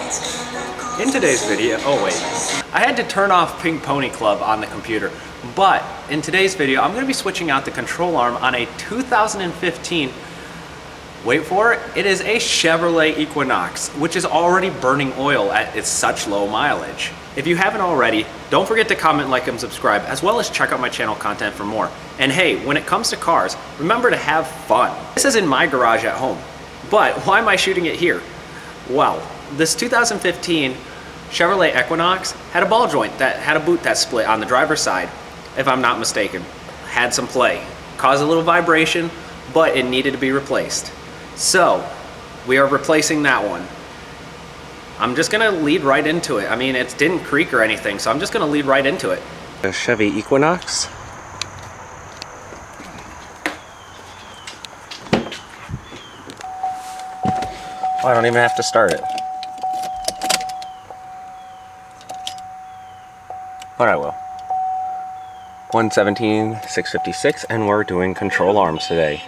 In today's video, oh wait, I had to turn off Pink Pony Club on the computer, but in today's video, I'm going to be switching out the control arm on a 2015, wait for it, it is a Chevrolet Equinox, which is already burning oil at its such low mileage. If you haven't already, don't forget to comment, like, and subscribe, as well as check out my channel content for more. And hey, when it comes to cars, remember to have fun. This is in my garage at home, but why am I shooting it here? Well, this 2015 Chevrolet Equinox had a ball joint that had a boot that split on the driver's side, if I'm not mistaken. Had some play, caused a little vibration, but it needed to be replaced. So, we are replacing that one. I'm just gonna lead right into it. I mean, it didn't creak or anything, so I'm just gonna lead right into it. A Chevy Equinox. Oh, I don't even have to start it. But I will. 117/656, and we're doing control arms today.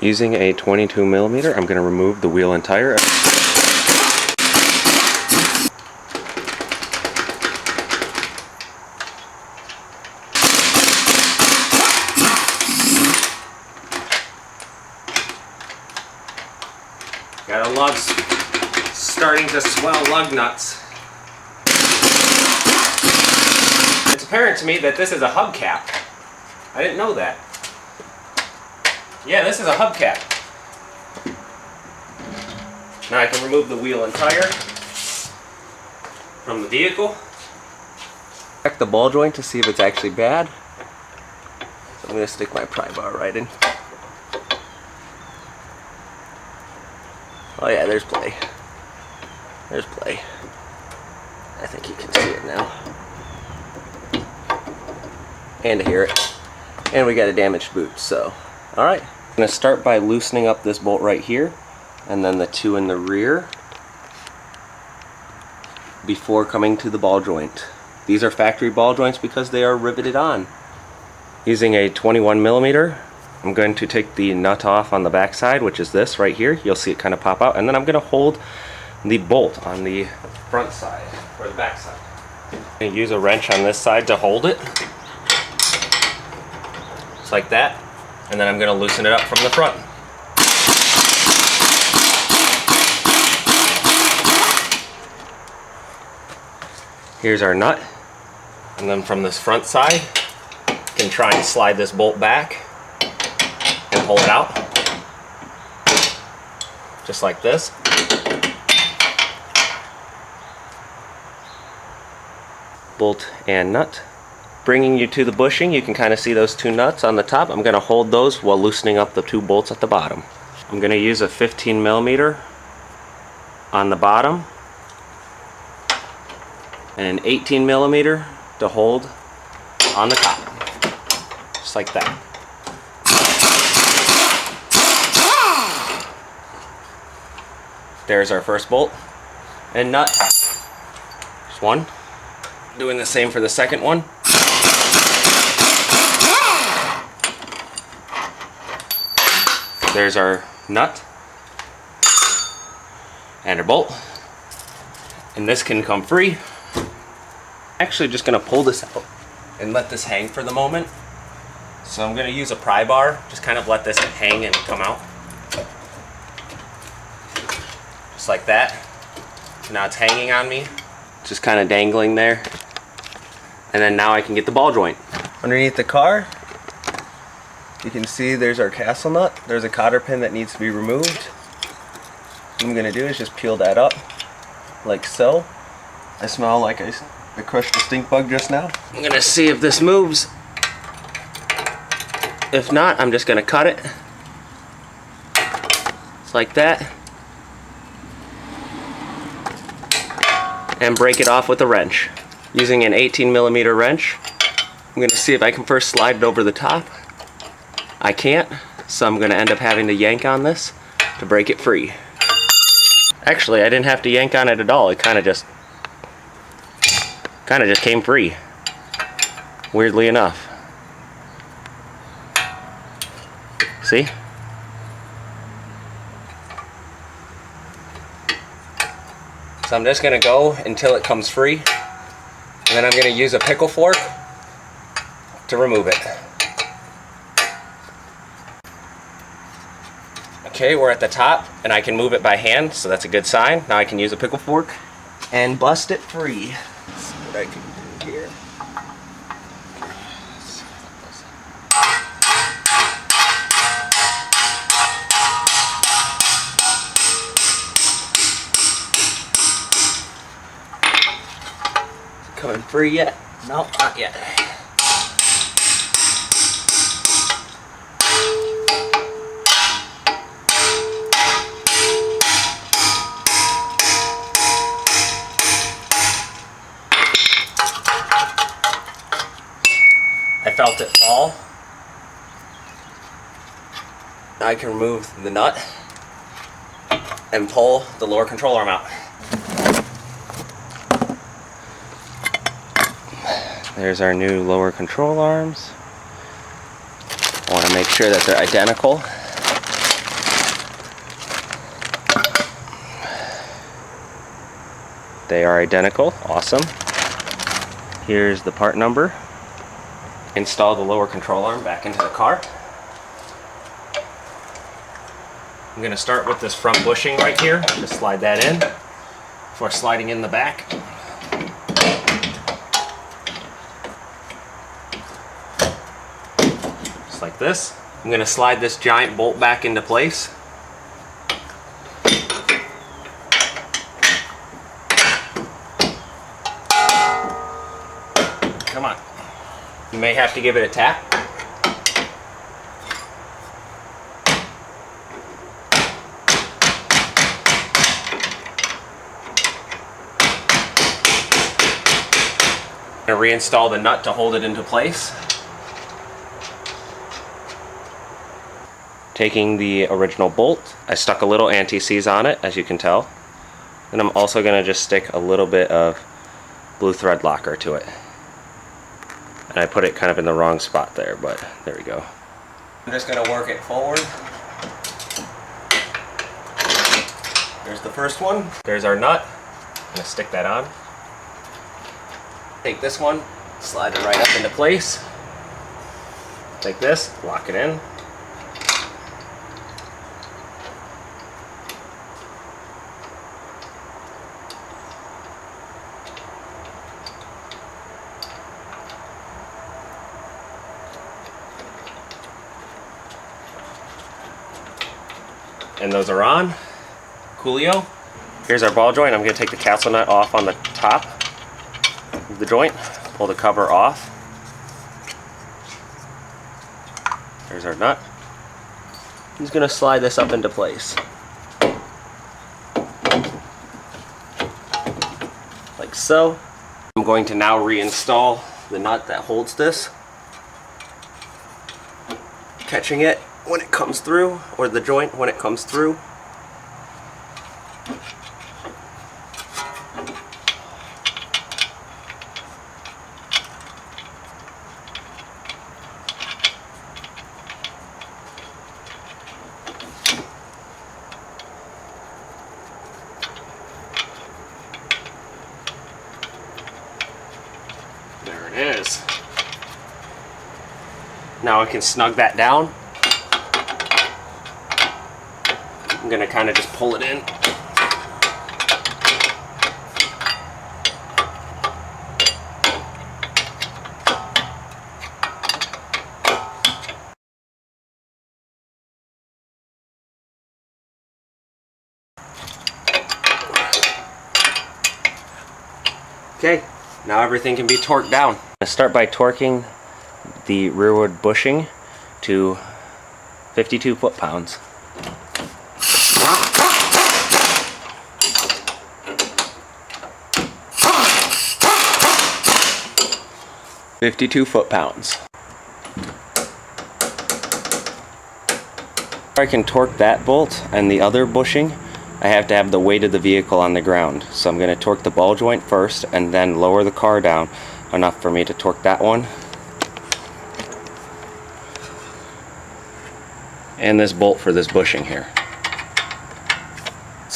Using a 22mm, I'm going to remove the wheel and tire. Got a lug starting to swell lug nuts. It's apparent to me that this is a hubcap. I didn't know that. Yeah, this is a hubcap. Now I can remove the wheel and tire from the vehicle. Check the ball joint to see if it's actually bad. So I'm going to stick my pry bar right in. Oh yeah, there's play. There's play. I think you can see it now. And hear it. And we got a damaged boot, so. Alright. I'm going to start by loosening up this bolt right here, and then the two in the rear, before coming to the ball joint. These are factory ball joints because they are riveted on. Using a 21mm, I'm going to take the nut off on the back side, which is this right here. You'll see it kind of pop out, and then I'm going to hold the bolt on the front side, or the back side. I'm going to use a wrench on this side to hold it. Just like that. And then I'm going to loosen it up from the front. Here's our nut. And then from this front side, you can try and slide this bolt back and pull it out. Just like this. Bolt and nut. Bringing you to the bushing, you can kind of see those two nuts on the top. I'm going to hold those while loosening up the two bolts at the bottom. I'm going to use a 15mm on the bottom and an 18mm to hold on the top. Just like that. There's our first bolt and nut. Just one. Doing the same for the second one. There's our nut and our bolt, and this can come free. Actually, just going to pull this out and let this hang for the moment. So I'm going to use a pry bar, just kind of let this hang and come out. Just like that. Now it's hanging on me, just kind of dangling there. And then now I can get the ball joint. Underneath the car, you can see there's our castle nut. There's a cotter pin that needs to be removed. What I'm going to do is just peel that up, like so. I smell like I crushed a stink bug just now. I'm going to see if this moves. If not, I'm just going to cut it. Just like that. And break it off with a wrench. Using an 18mm wrench, I'm going to see if I can first slide it over the top. I can't, so I'm going to end up having to yank on this to break it free. Actually, I didn't have to yank on it at all. It kind of just came free. Weirdly enough. See? So I'm just gonna go until it comes free, and then I'm gonna use a pickle fork to remove it. Okay, we're at the top, and I can move it by hand, so that's a good sign. Now I can use a pickle fork and bust it free. Let's see what I can do here. Is it coming free yet? No, not yet. I felt it fall. I can remove the nut and pull the lower control arm out. There's our new lower control arms. I want to make sure that they're identical. They are identical. Awesome. Here's the part number. Install the lower control arm back into the car. I'm going to start with this front bushing right here. Just slide that in before sliding in the back. Just like this. I'm going to slide this giant bolt back into place. Come on. You may have to give it a tap. I'm going to reinstall the nut to hold it into place. Taking the original bolt, I stuck a little anti-seize on it, as you can tell. And I'm also going to just stick a little bit of blue thread locker to it. And I put it kind of in the wrong spot there, but there we go. I'm just going to work it forward. There's the first one. There's our nut. I'm going to stick that on. Take this one, slide it right up into place. Take this, lock it in. And those are on. Coolio. Here's our ball joint. I'm going to take the castle nut off on the top of the joint. Pull the cover off. There's our nut. I'm just going to slide this up into place. Like so. I'm going to now reinstall the nut that holds this. Catching it when it comes through, or the joint when it comes through. There it is. Now I can snug that down. I'm going to kind of just pull it in. Okay, now everything can be torqued down. I'm going to start by torquing the rearward bushing to 52 foot-pounds. 52 foot-pounds. I can torque that bolt and the other bushing. I have to have the weight of the vehicle on the ground. So I'm going to torque the ball joint first and then lower the car down enough for me to torque that one. And this bolt for this bushing here.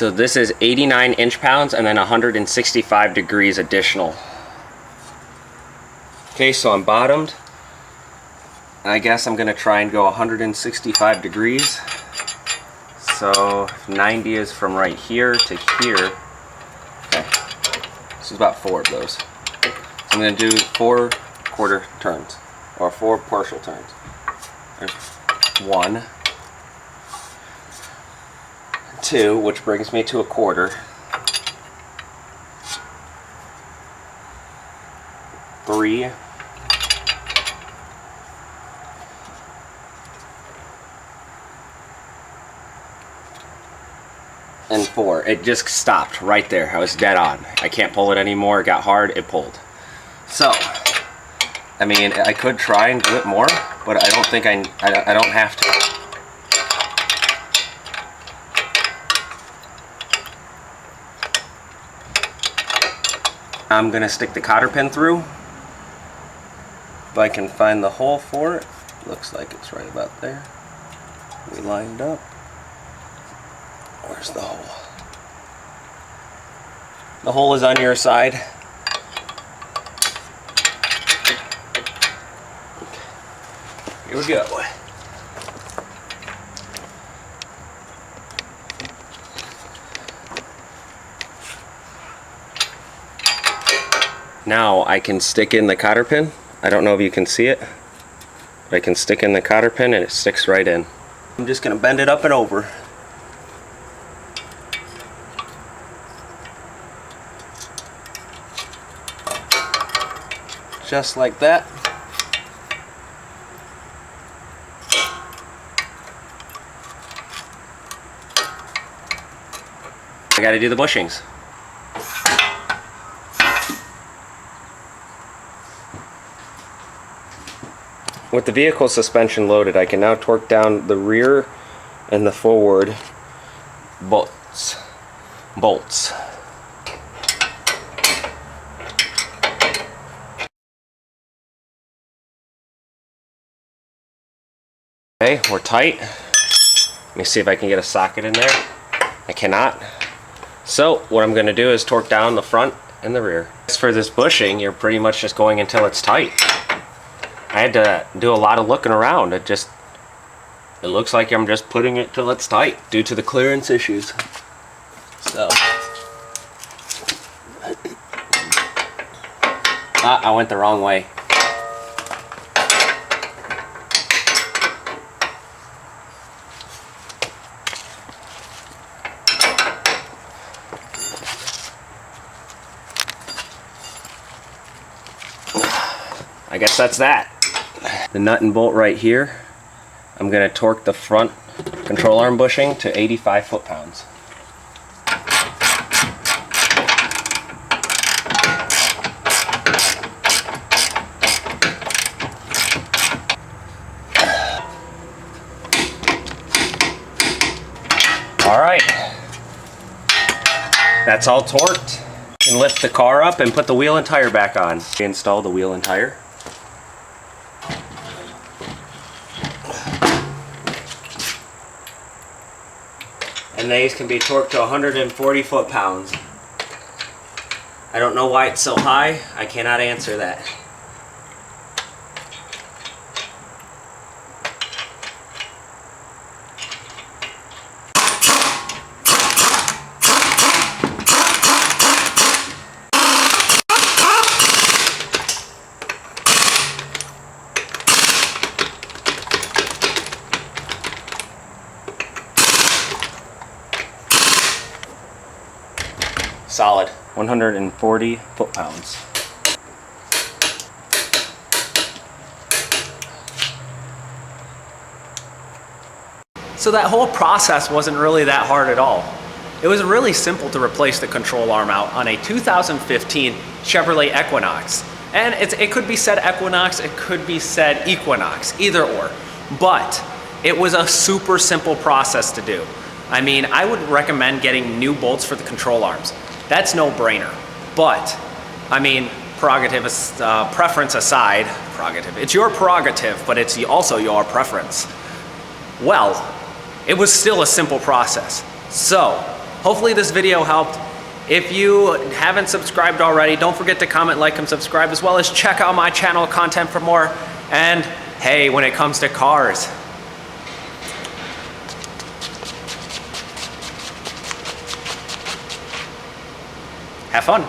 So this is 89 inch-pounds and then 165 degrees additional. Okay, so I'm bottomed. I guess I'm gonna try and go 165 degrees. So 90 is from right here to here. Okay, this is about 4 of those. So I'm gonna do 4 quarter turns, or 4 partial turns. There's 1, 2, which brings me to a quarter. 3, and 4. It just stopped right there. I was dead on. I can't pull it anymore. It got hard. It pulled. So, I mean, I could try and do it more, but I don't think I don't have to. I'm gonna stick the cotter pin through. If I can find the hole for it. Looks like it's right about there. We lined up. Where's the hole? The hole is on your side. Here we go. Now I can stick in the cotter pin. I don't know if you can see it, but I can stick in the cotter pin and it sticks right in. I'm just gonna bend it up and over. Just like that. I gotta do the bushings. With the vehicle suspension loaded, I can now torque down the rear and the forward bolts. Okay, we're tight. Let me see if I can get a socket in there. I cannot. So what I'm going to do is torque down the front and the rear. As for this bushing, you're pretty much just going until it's tight. I had to do a lot of looking around. It looks like I'm just putting it till it's tight due to the clearance issues. So. I went the wrong way. I guess that's that. The nut and bolt right here. I'm going to torque the front control arm bushing to 85 foot-pounds. Alright. That's all torqued. You can lift the car up and put the wheel and tire back on. Install the wheel and tire. And these can be torqued to 140 foot-pounds. I don't know why it's so high. I cannot answer that. Solid. 140 foot-pounds. So that whole process wasn't really that hard at all. It was really simple to replace the control arm out on a 2015 Chevrolet Equinox. And it could be said Equinox, it could be said Equinox, either or. But it was a super simple process to do. I mean, I would recommend getting new bolts for the control arms. That's no brainer. But, I mean, preference aside, it's your prerogative, but it's also your preference. Well, it was still a simple process. So, hopefully this video helped. If you haven't subscribed already, don't forget to comment, like, and subscribe, as well as check out my channel content for more. And hey, when it comes to cars, have fun.